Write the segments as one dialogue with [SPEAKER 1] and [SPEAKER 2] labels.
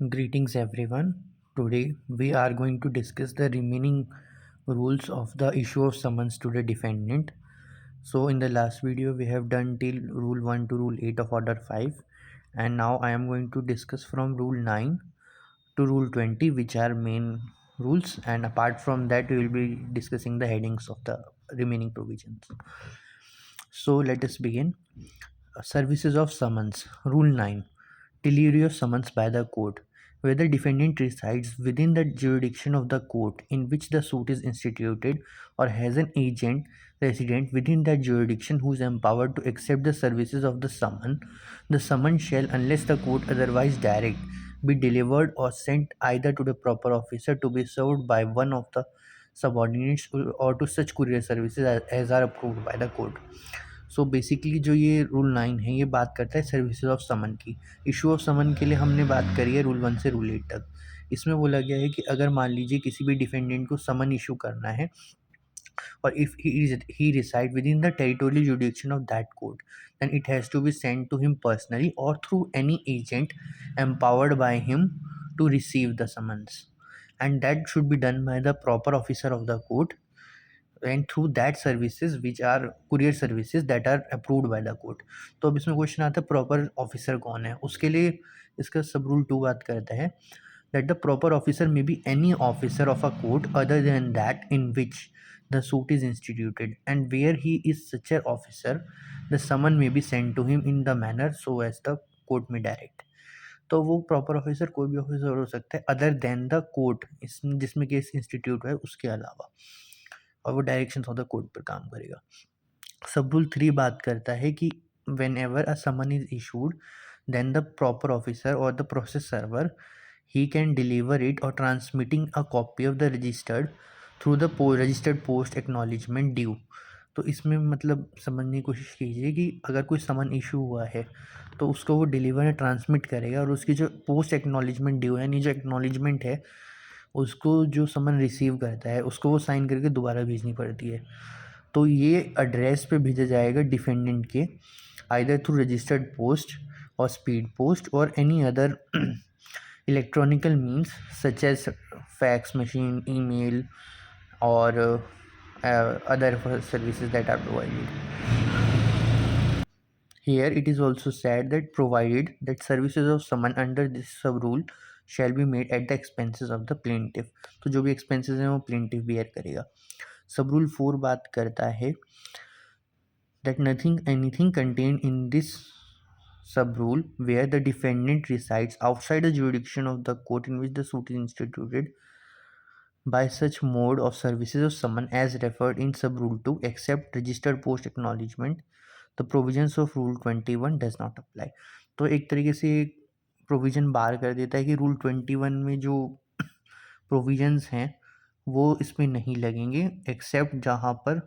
[SPEAKER 1] Greetings everyone. Today we are going to discuss the remaining rules of the issue of summons to the defendant. So in the last video we have done till rule 1 to rule 8 of order 5, and now I am going to discuss from rule 9 to rule 20, which are main rules, and apart from that we will be discussing the headings of the remaining provisions. So let us begin. Services of summons. Rule 9. Delivery of summons by the court. Where the defendant resides within the jurisdiction of the court in which the suit is instituted, or has an agent resident within that jurisdiction who is empowered to accept the services of the summon shall, unless the court otherwise direct, be delivered or sent either to the proper officer to be served by one of the subordinates, or to such courier services as are approved by the court. So basically जो ये rule 9 है, ये बात करता है services of समन की। Issue of समन के लिए हमने बात करी है रूल 1 से रूल 8 तक। इसमें बोला गया है कि अगर मान लीजिए किसी भी डिफेंडेंट को समन इशू करना है, और if he reside within the territorial jurisdiction of that court, then it has to be send to him personally और through any agent empowered by him to receive the summons, and that should be done by the proper officer of the court, and through that services which are courier services that are approved by the court. तो अब इसमें question आता है proper officer कौन है। उसके लिए इसका सब रूल 2 बात करता है that the proper officer may be any officer of a court other than that in which the suit is instituted, and where he is such an officer, the summon may be sent to him in the manner so as the court may direct. तो वो proper officer कोई भी officer हो सकता है other than the court, जिसमें case institute है उसके अलावा, और वो डायरेक्शंस ऑफ द कोर्ट पर काम करेगा। सब रूल 3 बात करता है कि whenever a summon is issued, then the proper officer और the process server, he can deliver it or transmitting a copy of the registered through the registered post acknowledgement due. तो इसमें मतलब समझने की कोशिश कीजिए कि अगर कोई समन इशू हुआ है तो उसको वो डिलीवर या ट्रांसमिट करेगा, और उसकी जो पोस्ट एक्नॉलेजमेंट ड्यू है, यानी जो एक्नॉलेजमेंट है, उसको जो समन रिसीव करता है उसको वो साइन करके दोबारा भेजनी पड़ती है। तो ये एड्रेस पे भेजा जाएगा डिफेंडेंट के, आइदर थ्रू रजिस्टर्ड पोस्ट और स्पीड पोस्ट और any other electronical means such as fax machine, email, or other services that are provided. Here it is also said that provided that services of summon under this sub rule shall be made at the expenses of the plaintiff, तो जो भी expenses हैं वो plaintiff bear करेगा। सब rule 4 बात करता है that anything contained in this sub rule where the defendant resides outside the jurisdiction of the court in which the suit is instituted by such mode of services of summon as referred in sub rule 2 except registered post acknowledgement, the provisions of rule 21 does not apply। तो एक तरीके से provision बार कर देता है कि rule 21 में जो प्रोविजंस हैं वो इसमें नहीं लगेंगे, एक्सेप्ट जहाँ पर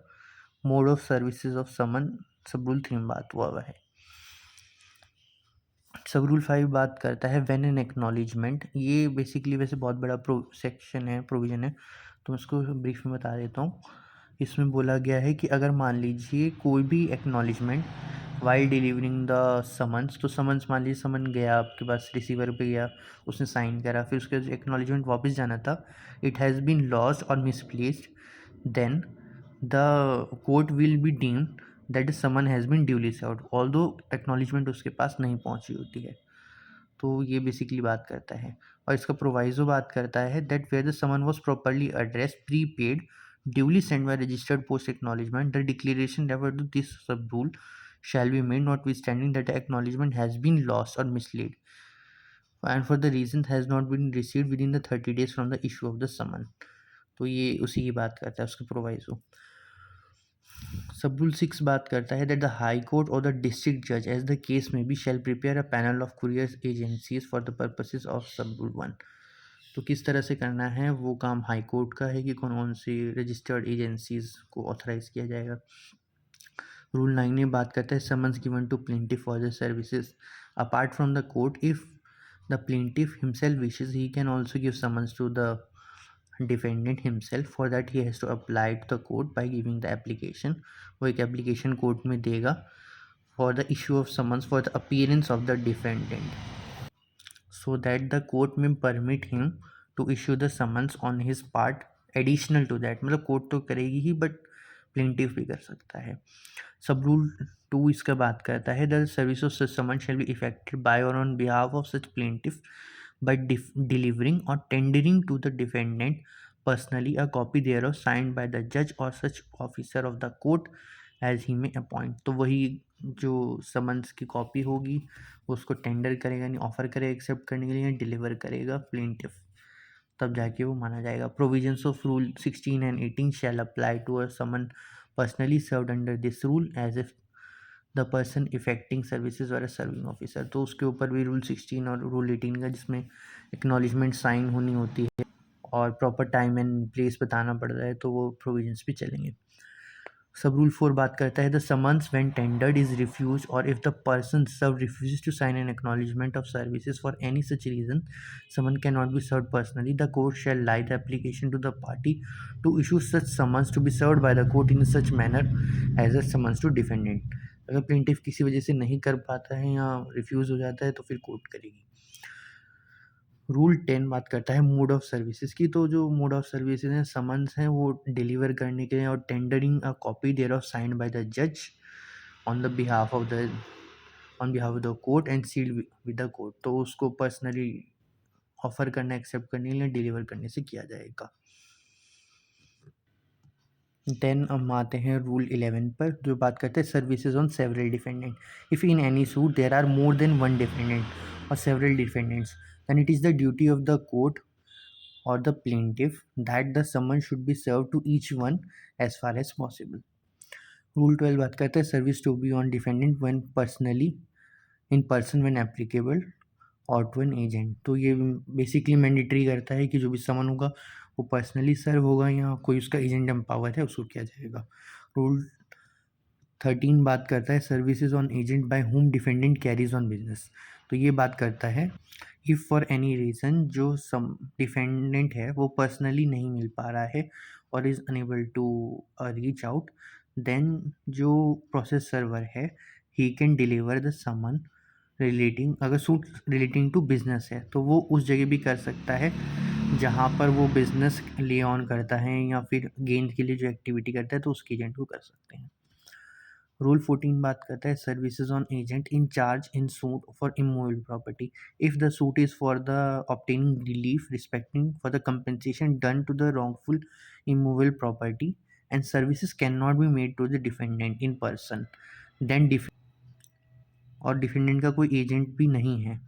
[SPEAKER 1] मोड ऑफ सर्विसेज ऑफ समन सब रूल 3 में बात हुआ है। सब रूल 5 बात करता है व्हेन एन एक्नॉलेजमेंट। ये बेसिकली वैसे बहुत बड़ा सेक्शन है, प्रोविज़न है, तो मैं इसको ब्रीफ में बता देता हूँ। इसमें बोला गया है कि अगर मान लीजिए कोई भी acknowledgement while delivering the summons, तो समन्स मान लीजिए समन गया आपके पास, रिसीवर पे गया, उसने साइन करा, फिर उसके एक्नॉलेजमेंट वापस जाना था, इट हैज़ बीन लॉस्ट और misplaced, then the court will be deemed that summon has been duly served, although acknowledgement उसके पास नहीं पहुंची होती है। तो ये बेसिकली बात करता है। और इसका प्रोवाइजो बात करता है that where the summon was properly address prepaid duly send by registered post acknowledgement, the declaration refer to this sub rule shall be made notwithstanding that the acknowledgement has been lost or mislaid and for the reason has not been received within the 30 days from the issue of the summon। तो ये उसी की बात करता है, उसके proviso. सब rule 6 बात करता है दैट द हाई कोर्ट और द डिस्ट्रिक्ट जज एज द केस में be shall prepare a panel of courier agencies for the purposes of sub rule 1। तो किस तरह से करना है वो काम हाई कोर्ट का है कि कौन कौन सी रजिस्टर्ड एजेंसीज को ऑथराइज किया जाएगा। रूल 9 में बात करता है summons given to plaintiff for the services apart from the court, if the plaintiff himself wishes he can also give summons to the defendant himself, for that he has to apply to the court by giving the application। वो एक application court में देगा for the issue of summons for the appearance of the defendant। so that the court may permit him to issue the summons on his part additional to that, मतलब court तो करेगी ही but plaintiff भी कर सकता है। सब rule 2 इसका बात करता है the service of such summon shall be effected by और on behalf of such plaintiff by delivering or tendering to the defendant personally a copy thereof signed by the judge or such officer of the court as he may appoint। तो वही जो summons की copy होगी उसको tender करेगा, नहीं offer करेगा accept करने के लिए, या डिलीवर करेगा प्लेंटिफ, तब जाके वो माना जाएगा। Provisions of rule 16 and 18 shall apply to a summon personally served under this rule as if the person effecting services और सर्विंग ऑफिसर। तो उसके ऊपर भी रूल 16 और रूल 18 का, जिसमें एक्नॉलेजमेंट साइन होनी होती है और प्रॉपर टाइम एंड प्लेस बताना पड़ता है, तो वो प्रोविजंस भी चलेंगे। सब रूल 4 बात करता है the summons when tendered is refuse और if the person serve refuses to sign an acknowledgement of services for any such reason summon can not be serve personally the court shall lie the application to the party to issue such summons to be served by the court in such manner as a summons to defendant. अगर plaintiff किसी वजह से नहीं कर पाता है या refuse हो जाता है तो फिर कोर्ट करेगी। रूल 10 बात करता है मोड ऑफ सर्विसेज की। तो जो मोड ऑफ सर्विसेज हैं, समन्स हैं, वो डिलीवर करने के लिए और tendering a copy thereof signed by the जज on the behalf of the court and sealed with the court. तो उसको पर्सनली ऑफर करना, एक्सेप्ट करने के लिए, डिलीवर करने से किया जाएगा। देन हम आते हैं रूल 11 पर, जो बात करते हैं services on several defendant. If in any suit there are more than one defendant और several defendants then it is the duty of the court or the plaintiff that the summons should be served to each one as far as possible। Rule 12 बात करता है service to be on defendant when personally in person when applicable और to an agent. तो ये basically mandatory करता है कि जो भी समन होगा वो पर्सनली सर्व होगा या कोई उसका एजेंट एम्पावर है उसको किया जाएगा। रूल 13 बात करता है services on agent by whom defendant carries on business. तो ये बात करता है इफ़ फॉर एनी रीज़न जो सम डिफेंडेंट है वो पर्सनली नहीं मिल पा रहा है और is unable to reach out, then जो प्रोसेस सर्वर है he can deliver the summon relating, अगर सूट रिलेटिंग टू बिजनेस है तो वो उस जगह भी कर सकता है जहाँ पर वो बिजनेस ले ऑन करता है या फिर गेंद के लिए जो एक्टिविटी करता है तो उसके एजेंट को कर सकते हैं। रूल 14 बात करता है services on agent in charge in suit for immovable property. If the suit is for the obtaining relief respecting for the compensation done to the wrongful immovable property and services can not be made to the defendant in person, then और defendant का कोई agent भी नहीं है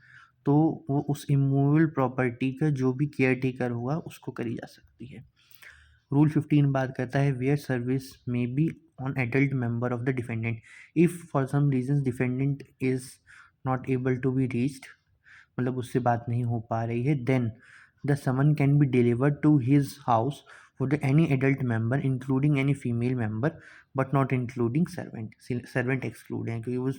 [SPEAKER 1] तो वो उस immovable property का जो भी केयर टेकर होगा उसको करी जा सकती है। रूल 15 बात करता है where service may be on adult member of the defendant if for some reason defendant is not able to be reached, मतलब उससे बात नहीं हो पा रही है, then the summon can be delivered to his house for the any adult member including any female member but not including servant. Servant exclude हैं क्योंकि वो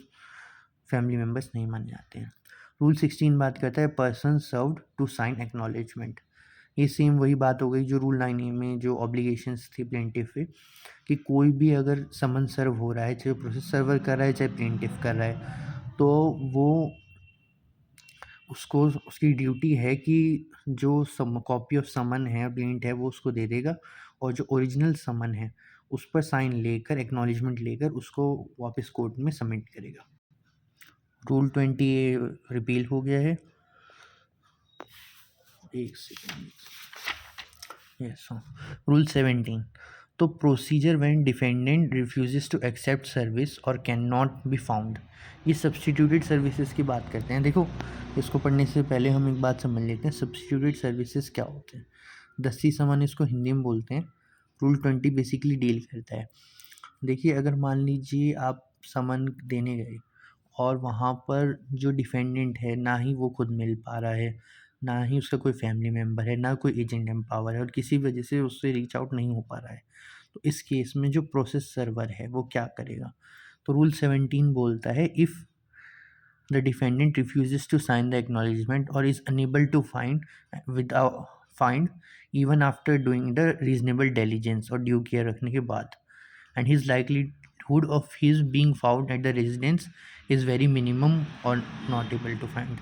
[SPEAKER 1] फैमिली मेंबर्स नहीं माने जाते हैं। रूल 16 बात करता है person served to sign acknowledgement. ये सेम वही बात हो गई जो रूल 9 में जो ऑब्लिगेशंस थी प्लेंटिफ पे, कि कोई भी अगर समन सर्व हो रहा है, चाहे प्रोसेस सर्वर कर रहा है चाहे प्लेंटिफ कर रहा है, तो वो उसको उसकी ड्यूटी है कि जो कॉपी ऑफ समन है प्लेंट है वो उसको दे देगा और जो ओरिजिनल समन है उस पर साइन लेकर एक्नॉलेजमेंट लेकर उसको वापस कोर्ट में सबमिट करेगा। रूल 20 रिपील हो गया है, एक सेकेंड, यस हाँ। रूल 17, तो procedure when defendant refuses to accept service और कैन नॉट बी फाउंड, ये सब्सटीट्यूटेड सर्विसेज की बात करते हैं। देखो इसको पढ़ने से पहले हम एक बात समझ लेते हैं सब्सटीट्यूटेड सर्विसेज क्या होते हैं। दस्ती सामान इसको हिंदी में बोलते हैं। रूल 20 बेसिकली डील करता है, देखिए अगर मान लीजिए आप समन देने गए और वहाँ पर जो डिफेंडेंट है ना ही वो खुद मिल पा रहा है, ना ही उसका कोई फैमिली मेम्बर है, ना कोई एजेंट एम्पावर है और किसी वजह से उससे रीच आउट नहीं हो पा रहा है, तो इस केस में जो प्रोसेस सर्वर है वो क्या करेगा। तो रूल 17 बोलता है if the defendant refuses to sign the acknowledgement और is unable to find even after doing the reasonable diligence और ड्यू केयर रखने के बाद, and his likelihood of his being found at the residence is very minimum or not able to find।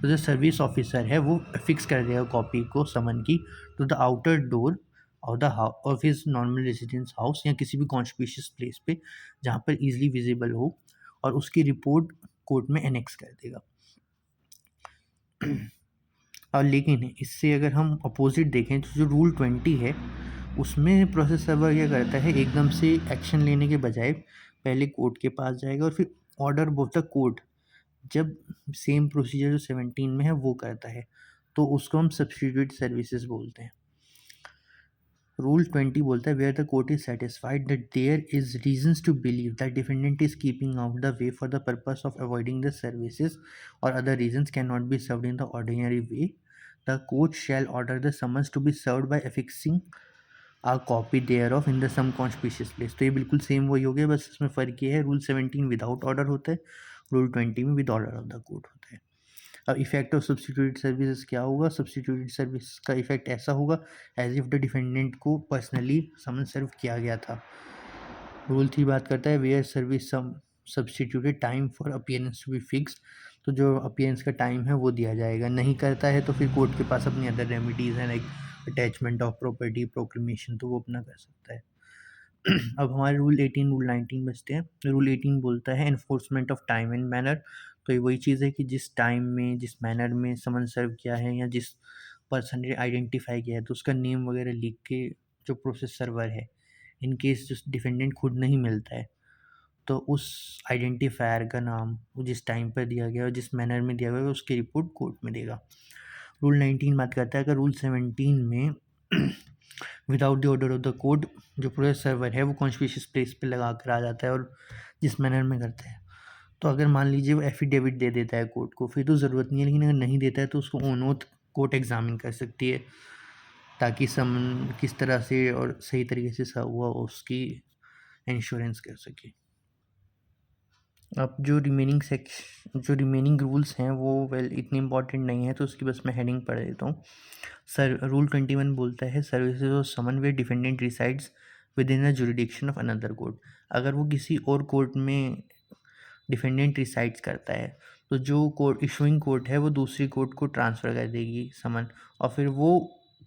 [SPEAKER 1] तो जो service officer है वो fix कर देगा कॉपी को समन की to the outer door of the of his normal residence house या किसी भी कॉन्स्पिशियस प्लेस पे जहाँ पर इजीली विजिबल हो, और उसकी रिपोर्ट कोर्ट में एनेक्स कर देगा। और लेकिन इससे अगर हम अपोजिट देखें तो जो रूल 20 है उसमें प्रोसेस सर्वर क्या करता है, एकदम से एक्शन लेने के बजाय पहले कोर्ट के पास जाएगा और फिर ऑर्डर ऑफ द कोर्ट, जब सेम प्रोसीजर जो 17 में है वो करता है, तो उसको हम सब्सटीट्यूट सर्विसेज बोलते हैं। रूल 20 बोलता है where the court is satisfied that there is reasons to believe that defendant is keeping out the way for the purpose of avoiding the services और other reasons can not be served in the ordinary way, the court shall order the summons to be served by affixing a copy thereof in the some conspicuous place. तो ये बिल्कुल same वही हो गया, बस इसमें फ़र्क ये है रूल 17 विदाउट ऑर्डर होता है, रूल 20 में with order of the court होता है। अब इफेक्ट ऑफ सब्सटीट्यूटेड सर्विसेज क्या होगा, सब्सटीट्यूटेड सर्विस का इफेक्ट ऐसा होगा एज इफ द डिफेंडेंट को पर्सनली समन सर्व किया गया था। रूल 3 बात करता है where service some substituted time for appearance to be fixed, तो जो अपीयरेंस का टाइम है वो दिया जाएगा, नहीं करता है तो फिर कोर्ट के पास अपनी अदर रेमिडीज़ हैं like attachment of property, proclamation, तो वो अपना कर सकता है। अब हमारे रूल 18 रूल 19 बचते हैं। रूल 18 बोलता है enforcement of time and manner, तो ये वही चीज़ है कि जिस टाइम में जिस मैनर में समन सर्व किया है या जिस पर्सन ने आइडेंटिफाई किया है तो उसका नेम वगैरह लिख के जो प्रोसेस सर्वर है, इन केस जो डिफेंडेंट खुद नहीं मिलता है तो उस आइडेंटिफायर का नाम वो जिस टाइम पर दिया गया और जिस मैनर में दिया गया है उसकी रिपोर्ट कोर्ट में देगा। रूल 19 बात करता है अगर रूल 17 में without the order of the court जो प्रोसेस सर्वर है वो कॉन्स्पिशियस प्लेस पे लगा कर आ जाता है और जिस मैनर में करता है, तो अगर मान लीजिए वो एफिडेविट दे देता है कोर्ट को फिर तो ज़रूरत नहीं है, लेकिन अगर नहीं देता है तो उसको ऑन ओथ कोर्ट एग्जामिन कर सकती है ताकि समन किस तरह से और सही तरीके से सर्व हुआ उसकी इंश्योरेंस कर सके। अब जो रिमेनिंग रूल्स हैं वो वेल इतने इम्पॉर्टेंट नहीं है तो उसकी बस मैं हेडिंग पढ़ देता हूँ। सर रूल 21 बोलता है services of summon where defendant resides within the jurisdiction of another court, अगर वो किसी और कोर्ट में डिफेंडेंट रिसाइड्स करता है तो जो कोर्ट इशूइंग कोर्ट है वो दूसरी कोर्ट को ट्रांसफ़र कर देगी समन, और फिर वो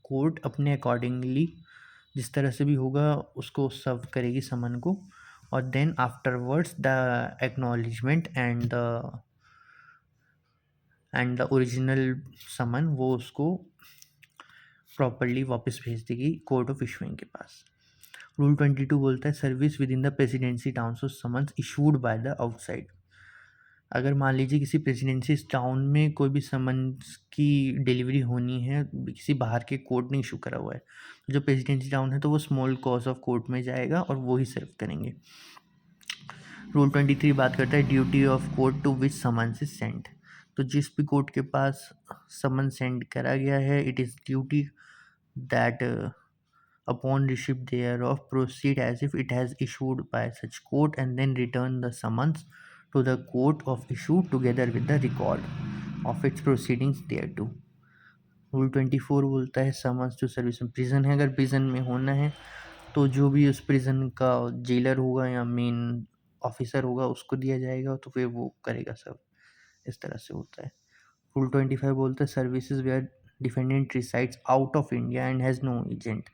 [SPEAKER 1] कोर्ट अपने अकॉर्डिंगली जिस तरह से भी होगा उसको सर्व करेगी समन को, और then afterwards the acknowledgement and the original summon वो उसको प्रॉपरली वापस भेज देगी कोर्ट ऑफ इशूइंग के पास। रूल 22 बोलता है service with in the presidency town of summons issued by the outside, अगर मान लीजिए किसी प्रेसिडेंसी टाउन में कोई भी समन्स की डिलीवरी होनी है, किसी बाहर के कोर्ट ने इशू करा हुआ है, तो जो प्रेसिडेंसी टाउन है तो वो स्मॉल कॉज ऑफ कोर्ट में जाएगा और वो ही सर्व करेंगे। रूल 23 बात करता है duty of court to which summons is sent, तो जिस भी कोर्ट के पास समन सेंड करा गया है it is duty that upon receipt thereof proceed as if it has issued by such court and then return the summons to the court of issue together with the record of its proceedings thereto। Rule 24 बोलता है summons to service में prison है, अगर prison में होना है तो जो भी उस प्रिजन का जेलर होगा या मेन ऑफिसर होगा उसको दिया जाएगा तो फिर वो करेगा सब, इस तरह से होता है। रूल 25 बोलता है services where defendant resides out of India and has no agent,